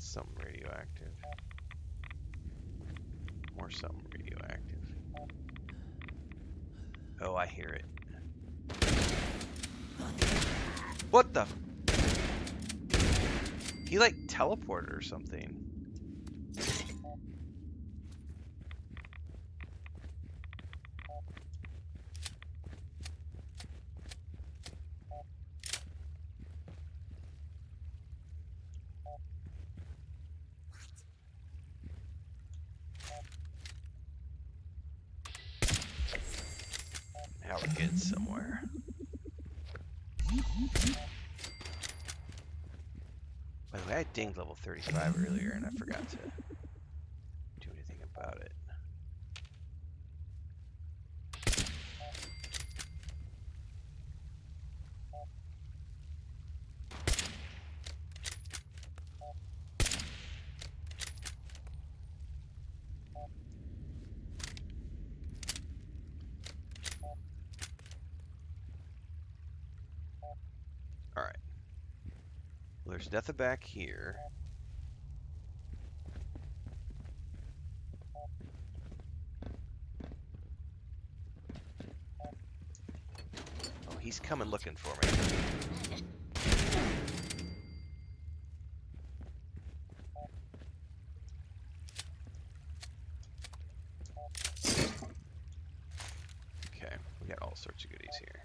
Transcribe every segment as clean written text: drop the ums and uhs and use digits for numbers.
Something radioactive. More something radioactive. Oh, I hear it. What the? He like teleported or something. Now we're getting somewhere. By the way, I dinged level 35 earlier and I forgot to do anything about it. Alright. Well, there's nothing back here. Oh, he's coming looking for me. Okay, we got all sorts of goodies here.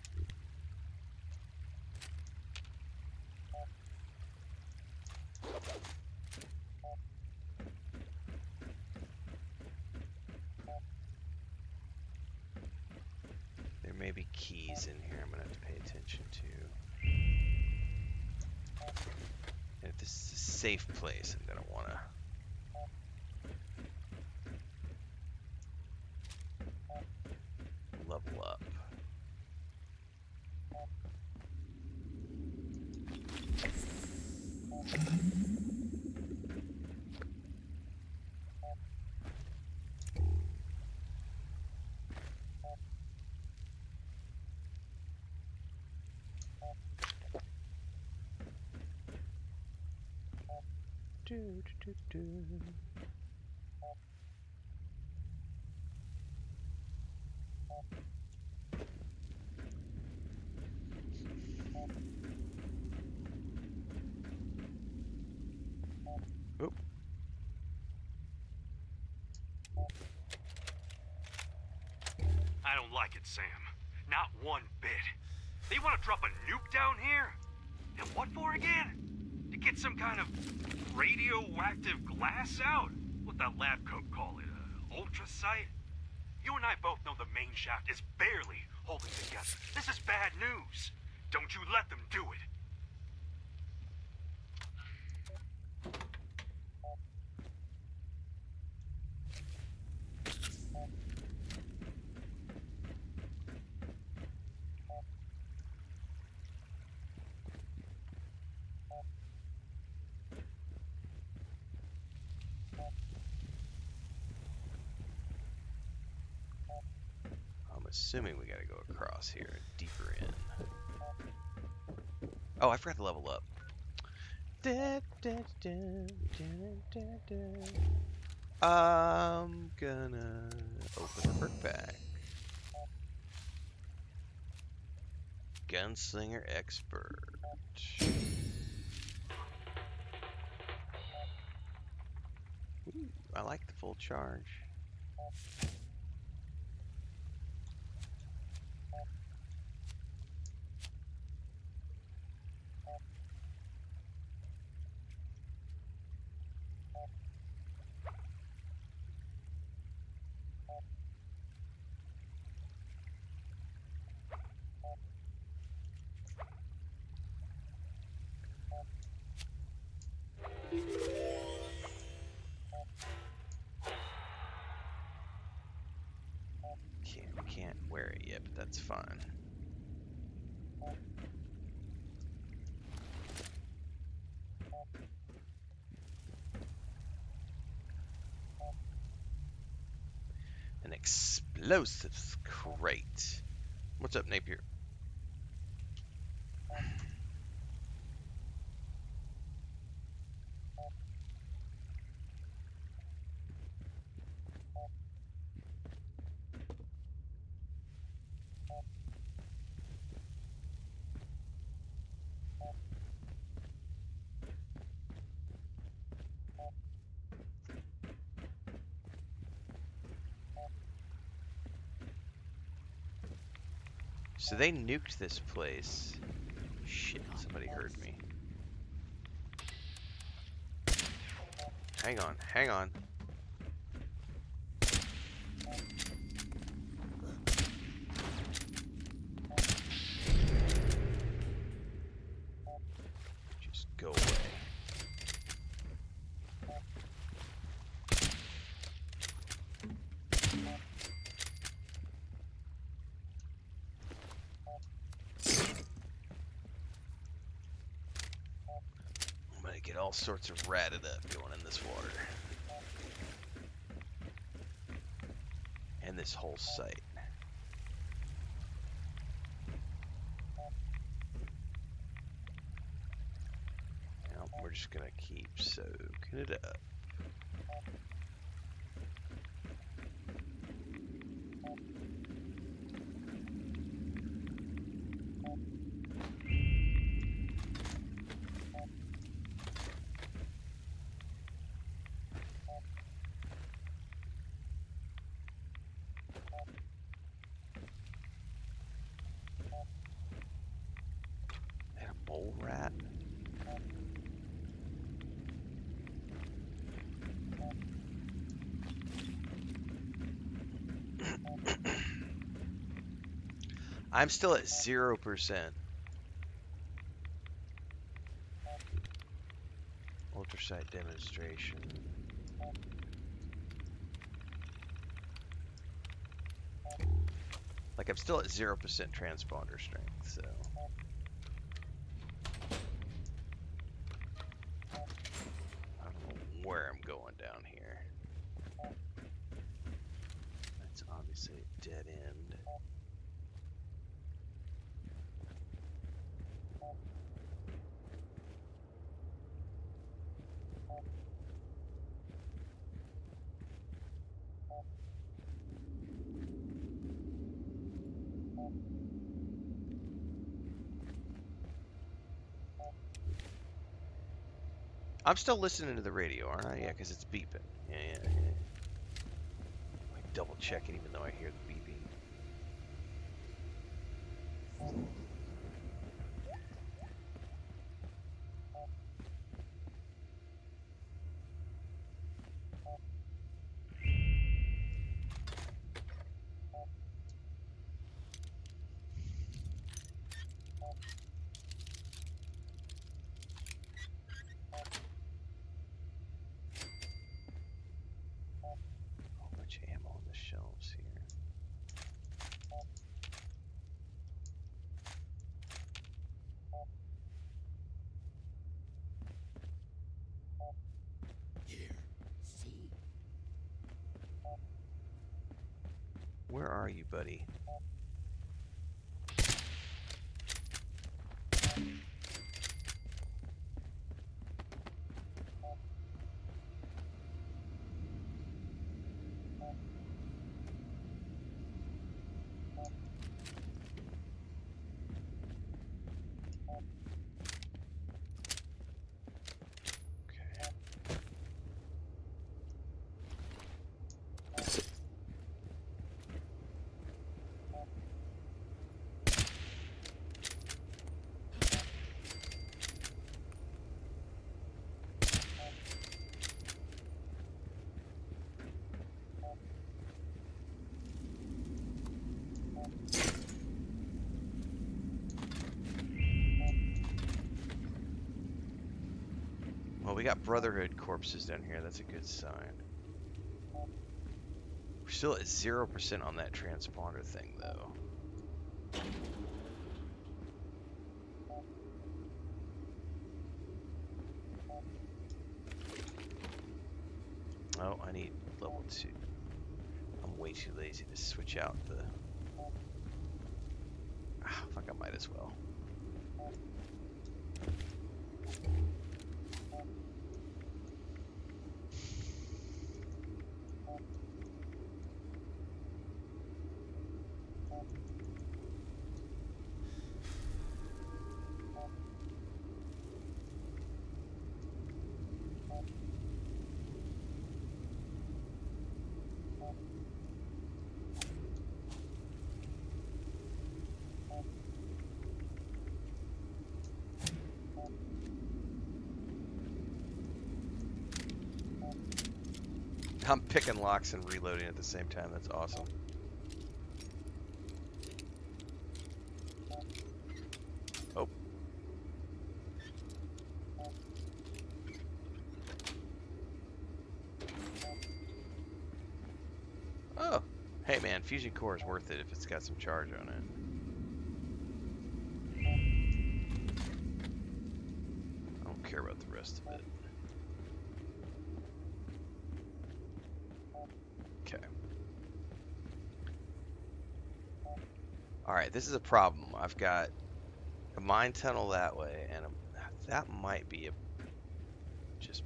There may be keys in here I'm gonna have to pay attention to. And if this is a safe place, I'm gonna wanna level up. Do, do, do, do. Oop. I don't like it, Sam. Not one bit. They want to drop a nuke down here? And what for again? To get some kind of radioactive glass out? What that lab coat call it? Ultrasight? You and I both know the main shaft is barely holding together. This is bad news. Don't you let them do it. I'm assuming we gotta go across here, deeper in. Oh, I forgot to level up. I'm gonna open the perk pack. Gunslinger Expert. Ooh, I like the full charge. Can't wear it yet, but that's fine. An explosives crate. What's up, Napier? So they nuked this place. Shit, somebody heard me. Hang on, hang on. Just go away. I'm gonna get all sorts of ratted up going in this water. And this whole site. Now we're just gonna keep soaking it up. And a mole rat. I'm still at 0%. Ultrasight demonstration. Like I'm still at 0% transponder strength, so. I don't know where I'm going down here. That's obviously a dead end. I'm still listening to the radio, aren't I? Yeah, because it's beeping. Yeah. I double check it even though I hear the beeping. Whole bunch of ammo on the shelves here. Where are you, buddy? Well, we got Brotherhood corpses down here. That's a good sign. We're still at 0% on that transponder thing, though. Oh, I need level 2. I'm way too lazy to switch out the... Ah, fuck, I might as well. I'm picking locks and reloading at the same time. That's awesome. Oh. Oh. Hey man, fusion core is worth it if it's got some charge on it. I don't care about the rest of it. Okay. Alright, this is a problem. I've got a mine tunnel that way, and that might be a... just...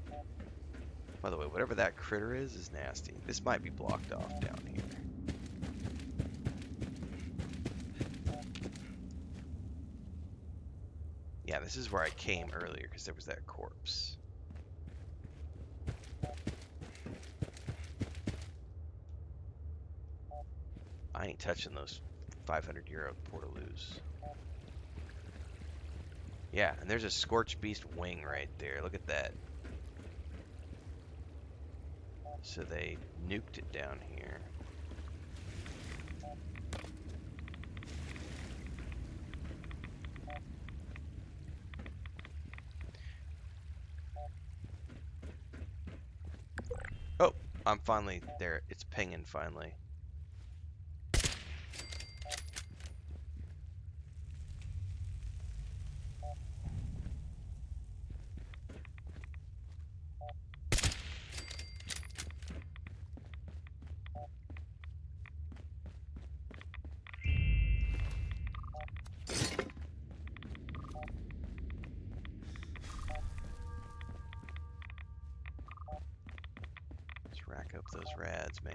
By the way, whatever that critter is nasty. This might be blocked off down here. Yeah, this is where I came earlier, because there was that corpse. I ain't touching those 500 euro portaloos. Yeah, and there's a Scorched Beast wing right there. Look at that. So they nuked it down here. Oh, I'm finally there. It's pinging finally. Let's rack up those rads, man.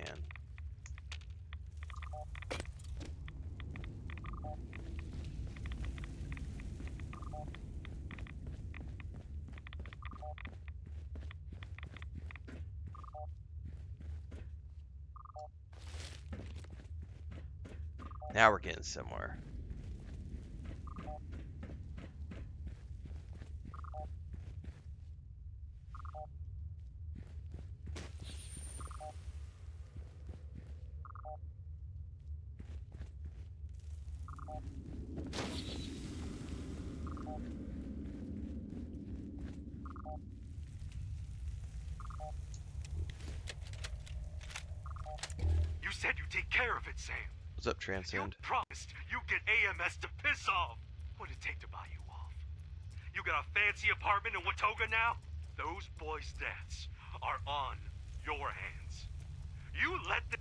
Now we're getting somewhere. You said you'd take care of it, Sam. What's up, You Transcend? promised you'd get AMS to piss off. What'd it take to buy you off? You got a fancy apartment in Watoga now? Those boys' deaths are on your hands. You let them...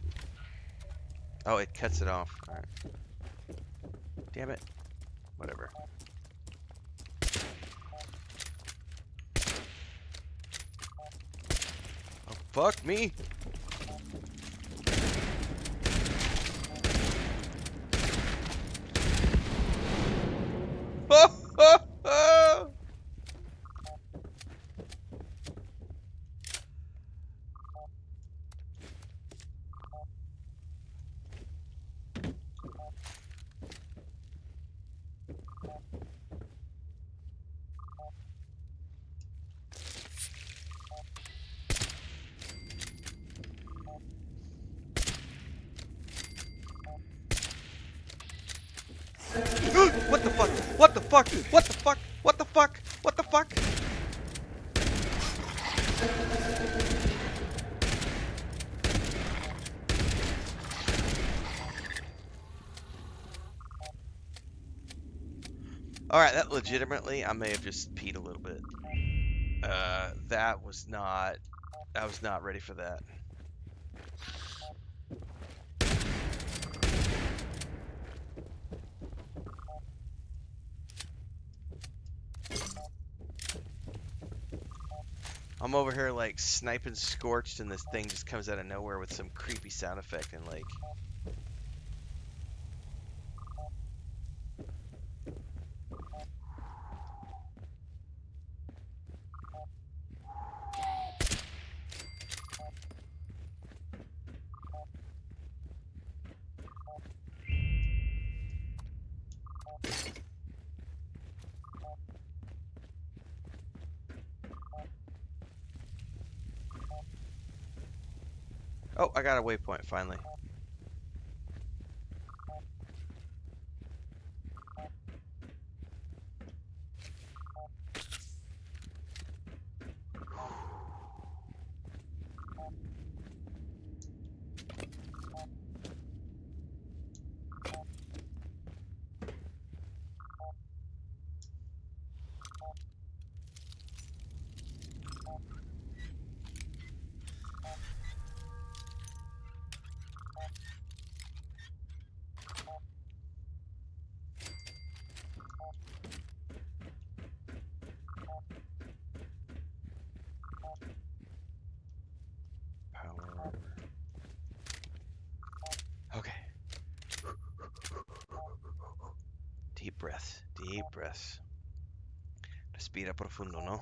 Oh, it cuts it off. Alright. Damn it. Whatever. Oh, fuck me! Oh, oh, oh. What the fuck? What the fuck? What the fuck? What the fuck? What the fuck? Alright, that legitimately, I may have just peed a little bit. That was not... I was not ready for that. I'm over here like sniping Scorched and this thing just comes out of nowhere with some creepy sound effect and like... Oh, I got a waypoint finally. Power. Okay. Deep breaths. Deep breaths. Respira profundo, ¿no?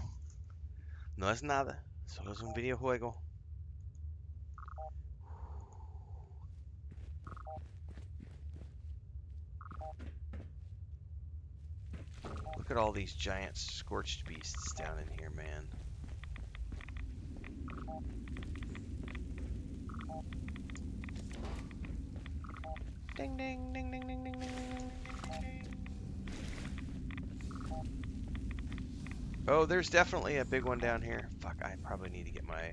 No es nada. Solo es un videojuego. Look at all these giant scorched beasts down in here, man. Ding ding ding ding ding ding ding ding ding ding. Oh, there's definitely a big one down here. Fuck, I probably need to get my...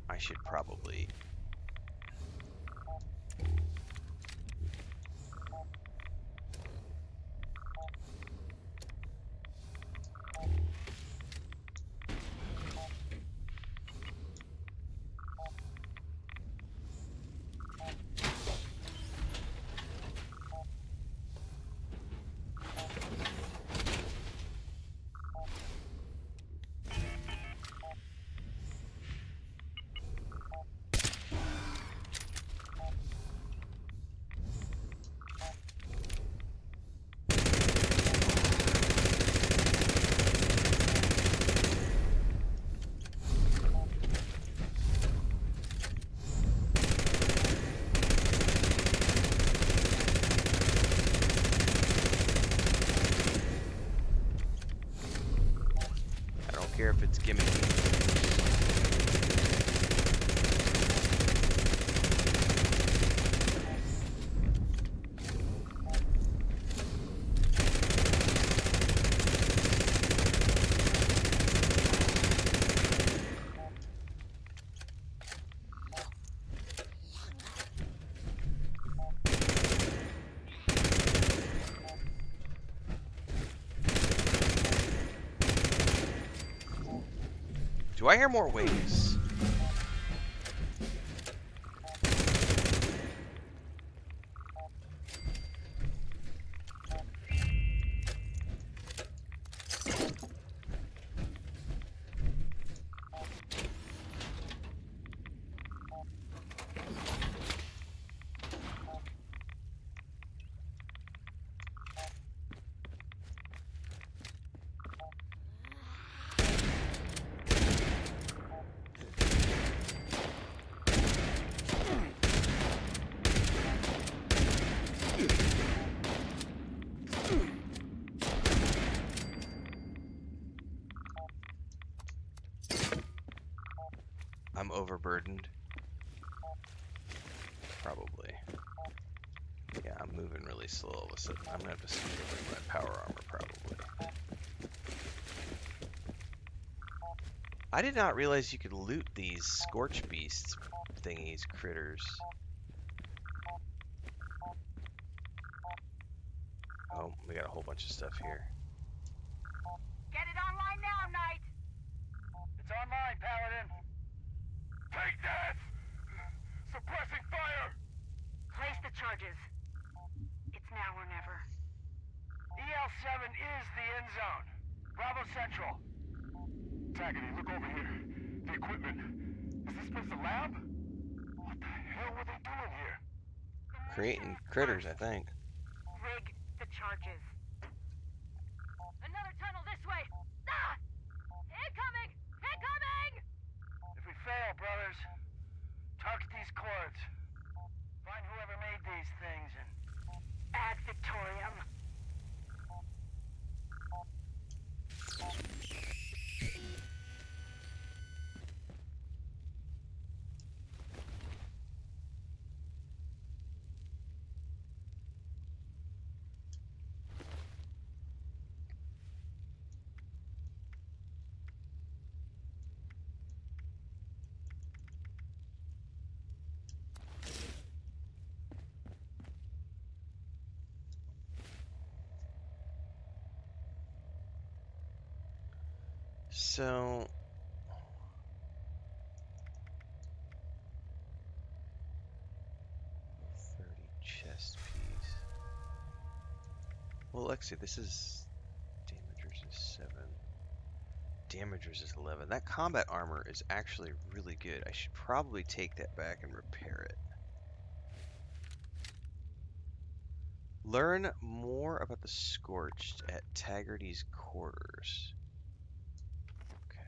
I should probably... I don't care if it's gimmicky. Do I hear more wings? I'm overburdened. Probably. Yeah, I'm moving really slow all of a sudden. I'm gonna have to switch over to my power armor probably. I did not realize you could loot these scorch beasts thingies, critters. Oh, we got a whole bunch of stuff here. Get it online now, Knight! It's online, Paladin. Take that! Suppressing fire! Place the charges. It's now or never. EL7 is the end zone. Bravo Central. Taggity, look over here. The equipment. Is this place a lab? What the hell were they doing here? Creating critters, I think. Rig the charges. Another tunnel this way! Ah! Incoming! Incoming! If we fail, brothers, target these cords. Find whoever made these things and... Ad Victoriam. So 30 chest piece. Well, Lexi, this is damagers is 7. Damagers is 11. That combat armor is actually really good. I should probably take that back and repair it. Learn more about the Scorched at Taggarty's quarters. Okay.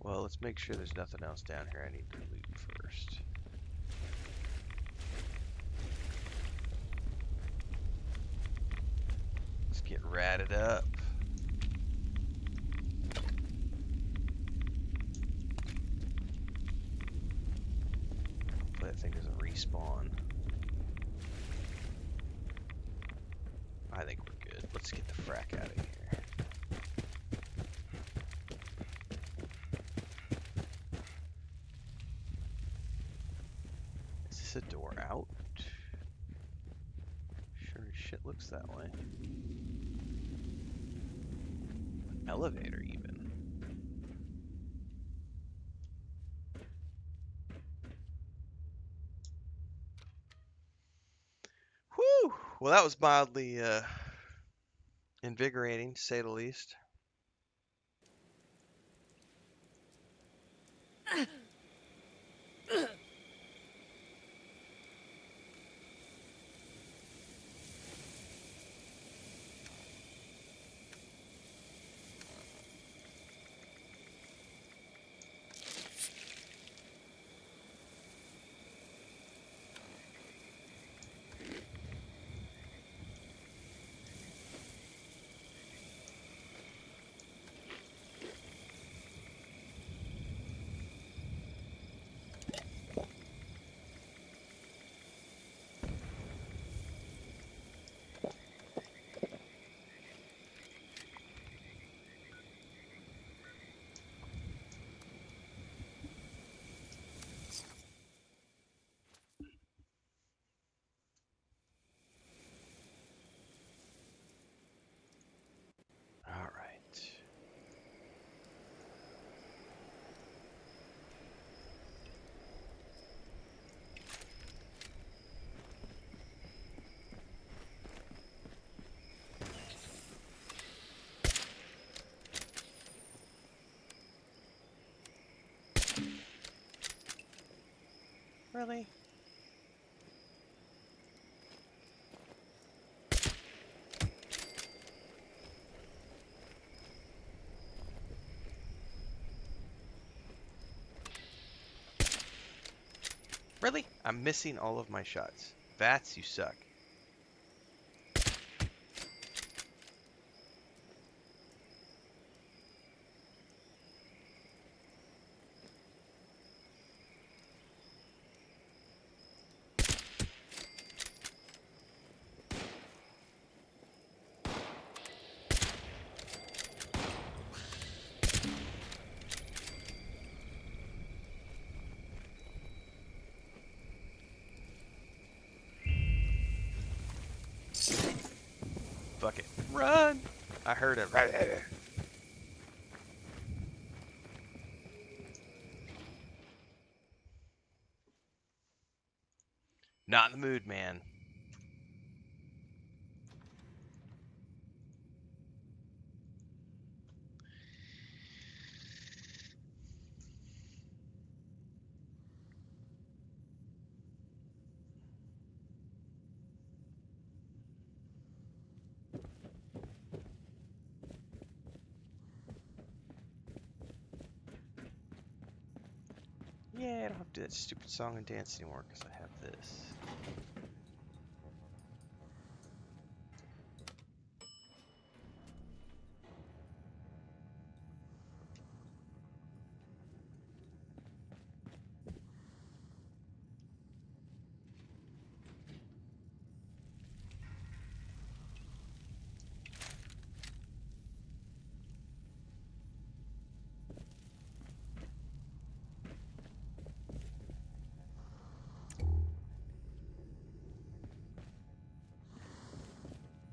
Well, let's make sure there's nothing else down here I need to loot first. Let's get ratted up. Hopefully that thing doesn't respawn. I think we're good. Let's get the frack out of here. Is this a door out? Sure as shit looks that way. Elevator even. Whew! Well, that was mildly invigorating, to say the least. All right. Really? Really? I'm missing all of my shots. Vats, you suck. Fuck it. Run! I heard it. Not in the mood, man. Yeah, I don't have to do that stupid song and dance anymore because I have this.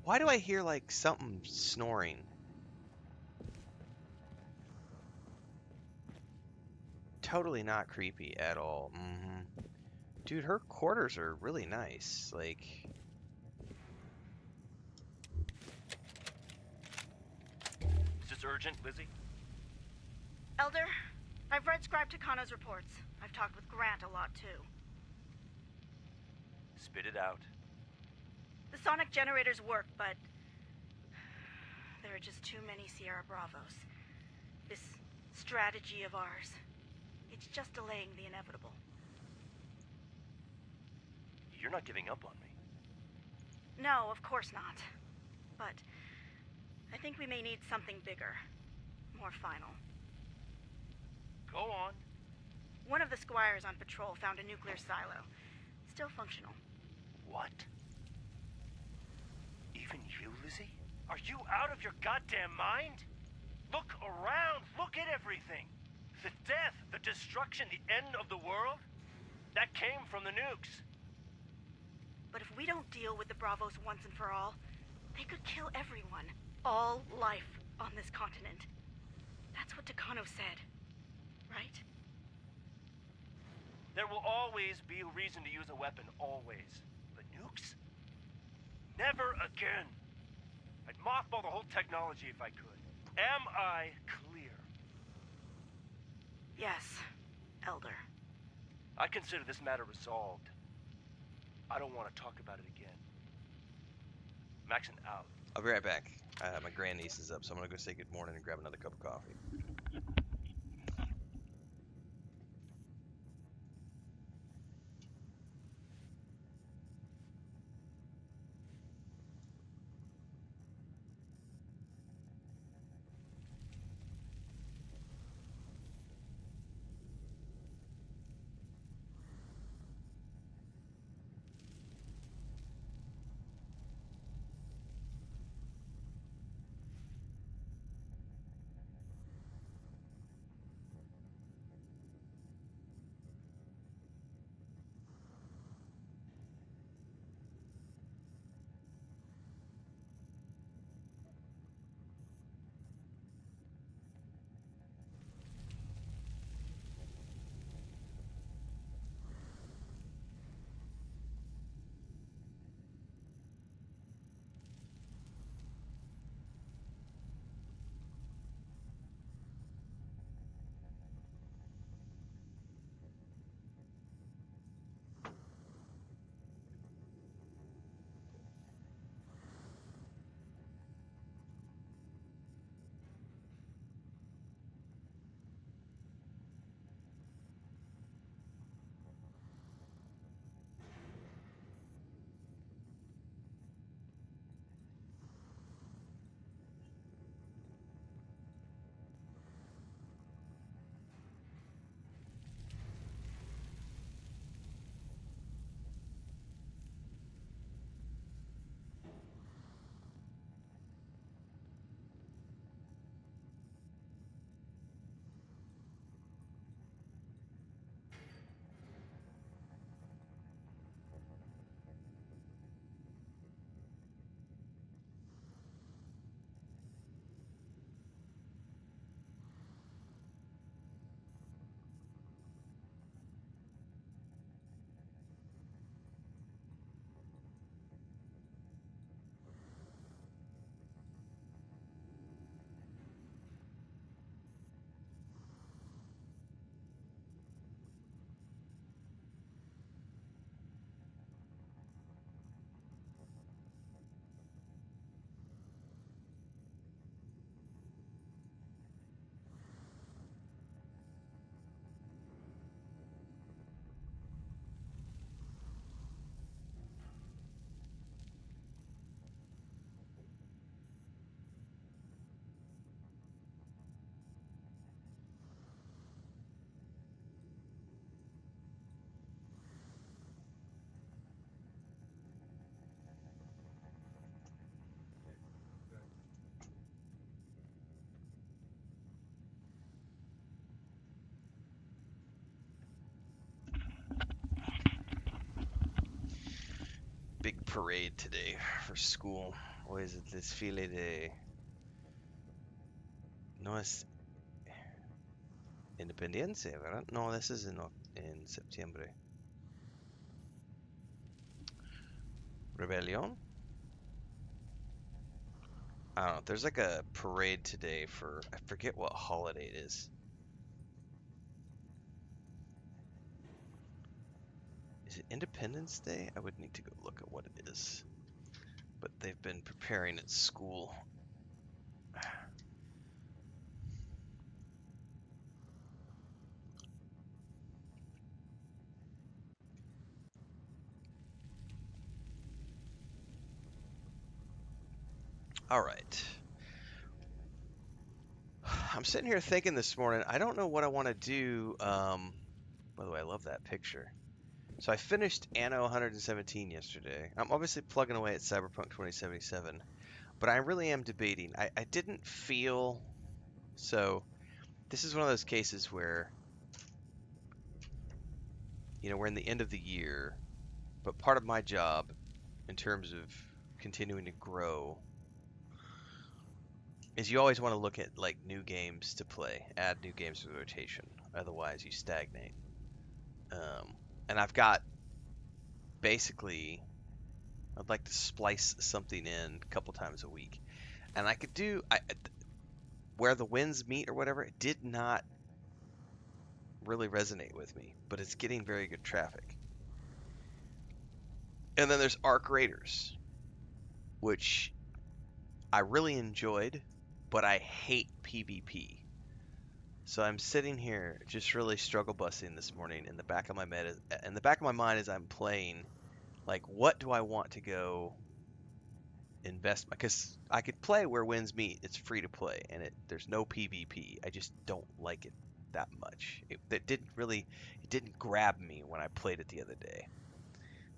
Why do I hear like something snoring? totally not creepy at all. Dude, her quarters are really nice. Like, Is this urgent, Lizzie? Elder, I've read Scribe Takano's reports. I've talked with Grant a lot, too. Spit it out. The sonic generators work, but there are just too many Sierra Bravos. This strategy of ours, it's just delaying the inevitable. You're not giving up on me. No, of course not. But I think we may need something bigger, more final. Go on. One of the squires on patrol found a nuclear silo. Still functional. What? Even you, Lizzie? Are you out of your goddamn mind? Look around. Look at everything. The death, the destruction, the end of the world. That came from the nukes. But if we don't deal with the Bravos once and for all, they could kill everyone. All life on this continent. That's what Takano said. Right? There will always be a reason to use a weapon, always. But nukes? Never again. I'd mothball the whole technology if I could. Am I clear? Yes, Elder. I consider this matter resolved. I don't want to talk about it again. Maxon out. I'll be right back. My grandniece is up, so I'm gonna go say good morning and grab another cup of coffee. Big parade today for school. What is it? Desfile de... No es... Independencia, ¿verdad? No, this is in septiembre. Rebellion? I don't know. There's like a parade today for, I forget what holiday it is. Is it Independence Day? I would need to go look at what it is. But they've been preparing at school. All right. I'm sitting here thinking this morning, I don't know what I want to do. By the way, I love that picture. So I finished Anno 117 yesterday. I'm obviously plugging away at Cyberpunk 2077, but I really am debating. I didn't feel so. This is one of those cases where, we're in the end of the year, but part of my job in terms of continuing to grow is you always want to look at like new games to play, add new games to the rotation. Otherwise, you stagnate. And I've got basically, I'd like to splice something in a couple times a week, and I could do where the winds meet or whatever. It did not really resonate with me, but it's getting very good traffic. And then there's Arc Raiders, which I really enjoyed, but I hate PvP. So I'm sitting here just really struggle busting this morning in the back of my mind as I'm playing, like, what do I want to go invest? Because I could play where winds meet. It's free to play, and there's no PvP. I just don't like it that much. It didn't grab me when I played it the other day.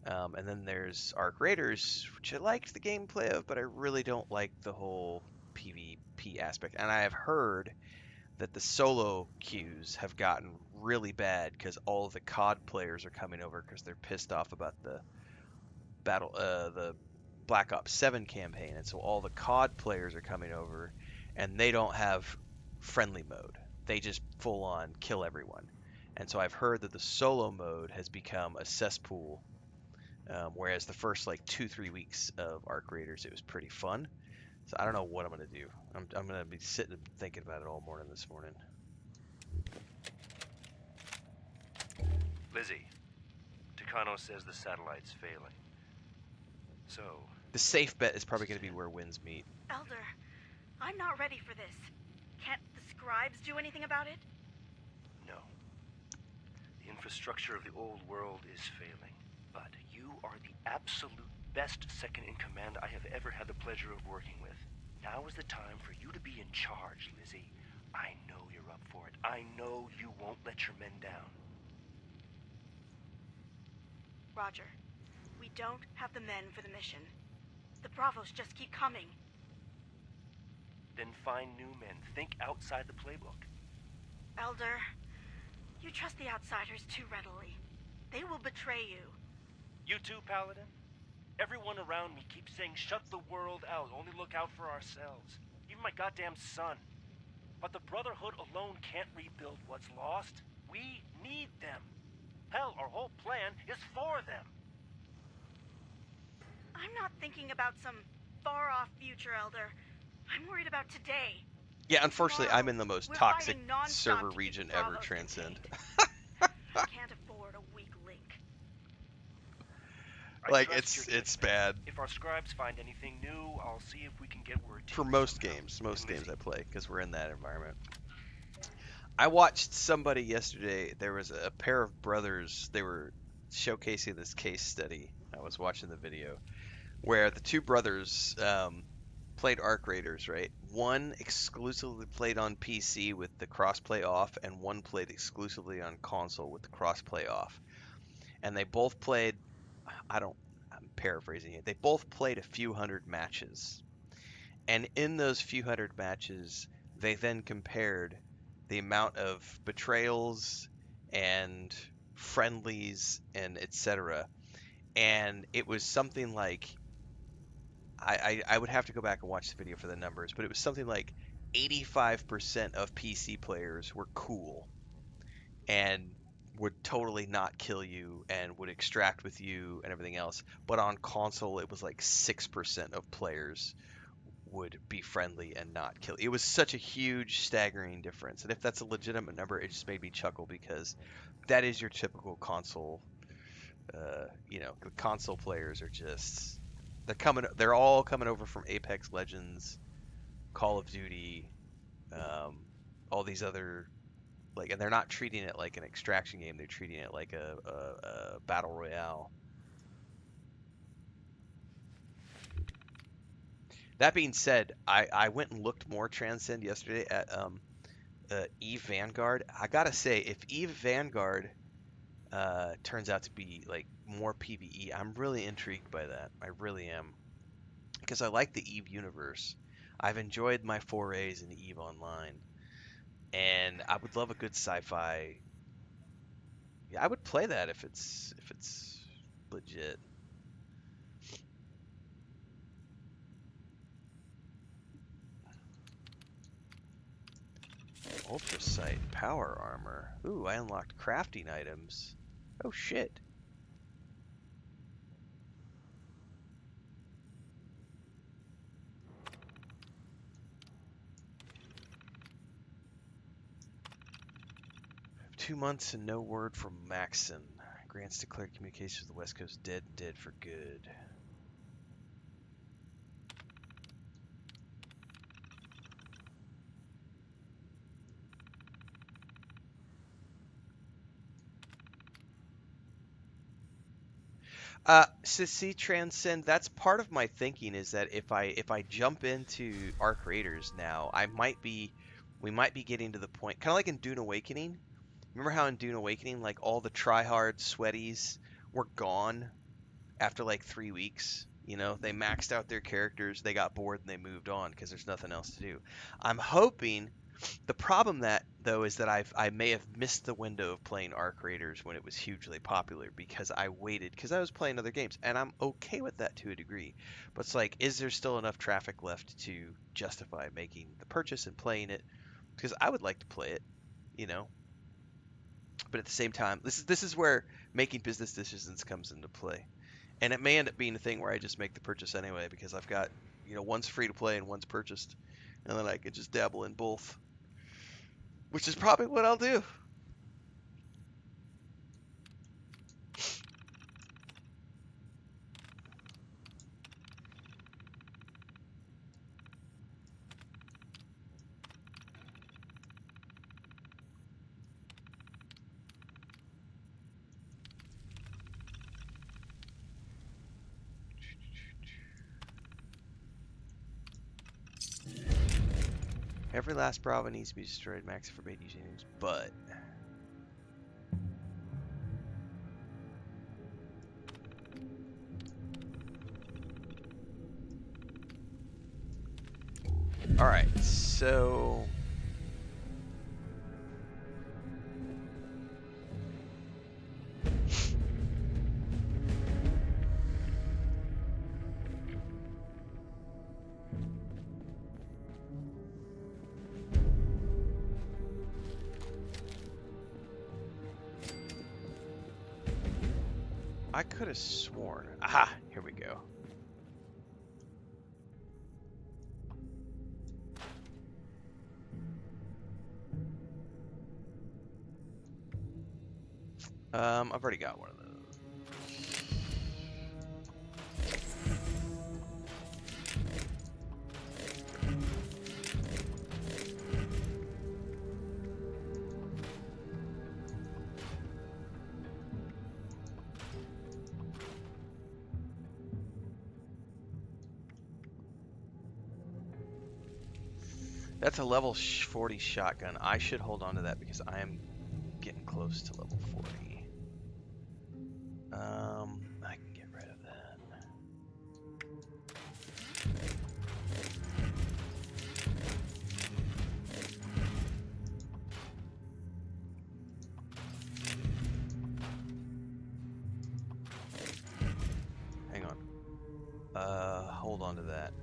And then there's Arc Raiders, which I liked the gameplay of, but I really don't like the whole PvP aspect. And I have heard that the solo queues have gotten really bad because all of the COD players are coming over because they're pissed off about the the Black Ops 7 campaign, and so all the COD players are coming over, and they don't have friendly mode. They just full on kill everyone. And so I've heard that the solo mode has become a cesspool, whereas the first like 2-3 weeks of Arc Raiders it was pretty fun. So I don't know what I'm gonna do. I'm gonna be sitting and thinking about it all morning this morning. Lizzie, Takano says the satellite's failing. So, The safe bet is probably gonna be where winds meet. Elder, I'm not ready for this. Can't the scribes do anything about it? no. The infrastructure of the old world is failing. But you are the absolute best second in command I have ever had the pleasure of working with. Now is the time for you to be in charge, Lizzie. I know you're up for it. I know you won't let your men down. Roger. We don't have the men for the mission. The Bravos just keep coming. Then find new men. Think outside the playbook. Elder, you trust the outsiders too readily. They will betray you. You too, Paladin? Everyone around me keeps saying, shut the world out, only look out for ourselves. Even my goddamn son. But the Brotherhood alone can't rebuild what's lost. We need them. Hell, our whole plan is for them. I'm not thinking about some far-off future, Elder. I'm worried about today. Yeah, unfortunately, I'm in the most We're toxic fighting nonstop server to keep region the ever, Bravos Transcend. contained. I can't afford a weak link. I Like, trust your it's judgment. bad If our scribes find anything new, I'll see if we can get word to for you most somehow. games. And Most games Lizzie, I play, because we're in that environment. I watched somebody yesterday. There was a pair of brothers. They were showcasing this case study. I was watching the video where the two brothers played Arc Raiders, right? One exclusively played on PC with the crossplay off, and one played exclusively on console with the crossplay off. And they both played, I'm paraphrasing it, they both played a few hundred matches. And in those few hundred matches, they then compared the amount of betrayals and friendlies and etc. And it was something like, I would have to go back and watch the video for the numbers, but it was something like 85% of PC players were cool, and would totally not kill you and would extract with you and everything else. But on console, it was like 6% of players would be friendly and not kill. It was such a huge, staggering difference. And if that's a legitimate number, it just made me chuckle because that is your typical console. The console players are just they're all coming over from Apex Legends, Call of Duty, all these other and they're not treating it like an extraction game. They're treating it like a battle royale. That being said, I went and looked more Transcend yesterday at Eve Vanguard. I gotta say, if Eve Vanguard turns out to be like more PvE, I'm really intrigued by that. I really am, because I like the Eve universe. I've enjoyed my forays in Eve Online, and I would love a good sci-fi. Yeah, I would play that if it's legit. Ultra Sight power armor. Ooh, I unlocked crafting items. Oh shit. Have 2 months and no word from Maxon. Grants declared communications with the West Coast dead for good. So see, Transcend, that's part of my thinking is that if I jump into Arc Raiders now, we might be getting to the point, kind of like in Dune Awakening. Remember how in Dune Awakening, like all the tryhard sweaties were gone after like 3 weeks? They maxed out their characters, they got bored, and they moved on because there's nothing else to do. I'm hoping the problem that though is that I may have missed the window of playing Arc Raiders when it was hugely popular because I waited because I was playing other games, and I'm okay with that to a degree. But it's like, is there still enough traffic left to justify making the purchase and playing it? Because I would like to play it, you know. But at the same time, this is where making business decisions comes into play, and it may end up being a thing where I just make the purchase anyway because I've got one's free to play and one's purchased, and then I could just dabble in both. Which is probably what I'll do. Every last Bravo needs to be destroyed. Max forbade using names, but all right. So I could have sworn. Aha! Here we go. I've already got one of those. That's a level 40 shotgun. I should hold on to that because I am getting close to level 40. I can get rid of that. Hang on. Hold on to that.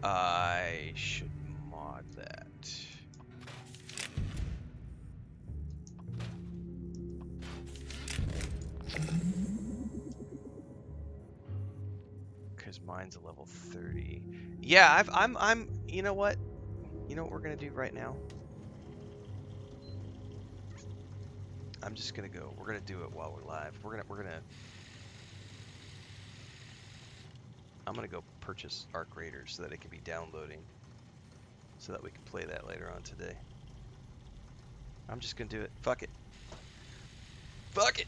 I should mod that. Because mine's a level 30. Yeah, I'm. You know what? You know what we're gonna do right now? I'm just gonna go. We're gonna do it while we're live. I'm gonna go purchase Arc Raiders so that it can be downloading, so that we can play that later on today. I'm just gonna do it. Fuck it. Fuck it.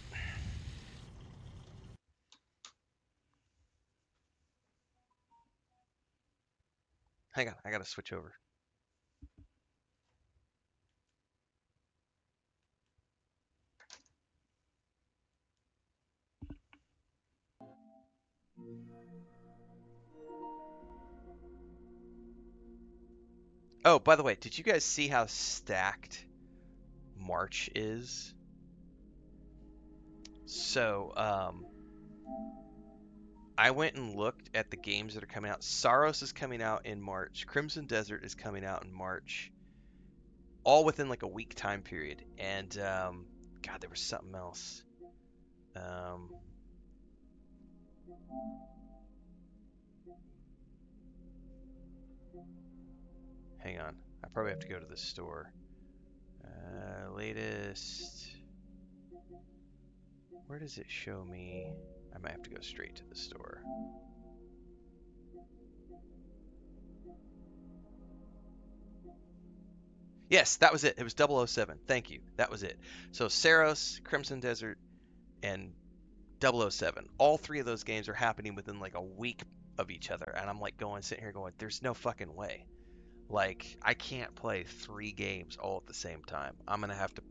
Hang on, I gotta switch over. Oh, by the way, did you guys see how stacked March is? So, I went and looked at the games that are coming out. Saros is coming out in March. Crimson Desert is coming out in March. All within like a week time period. And God, there was something else. Hang on. I probably have to go to the store. Latest. Where does it show me? I might have to go straight to the store. Yes, that was it. It was 007. Thank you. That was it. So Saros, Crimson Desert, and 007. All three of those games are happening within like a week of each other. And I'm like sitting here going, there's no fucking way. Like, I can't play 3 games all at the same time. I'm going to have to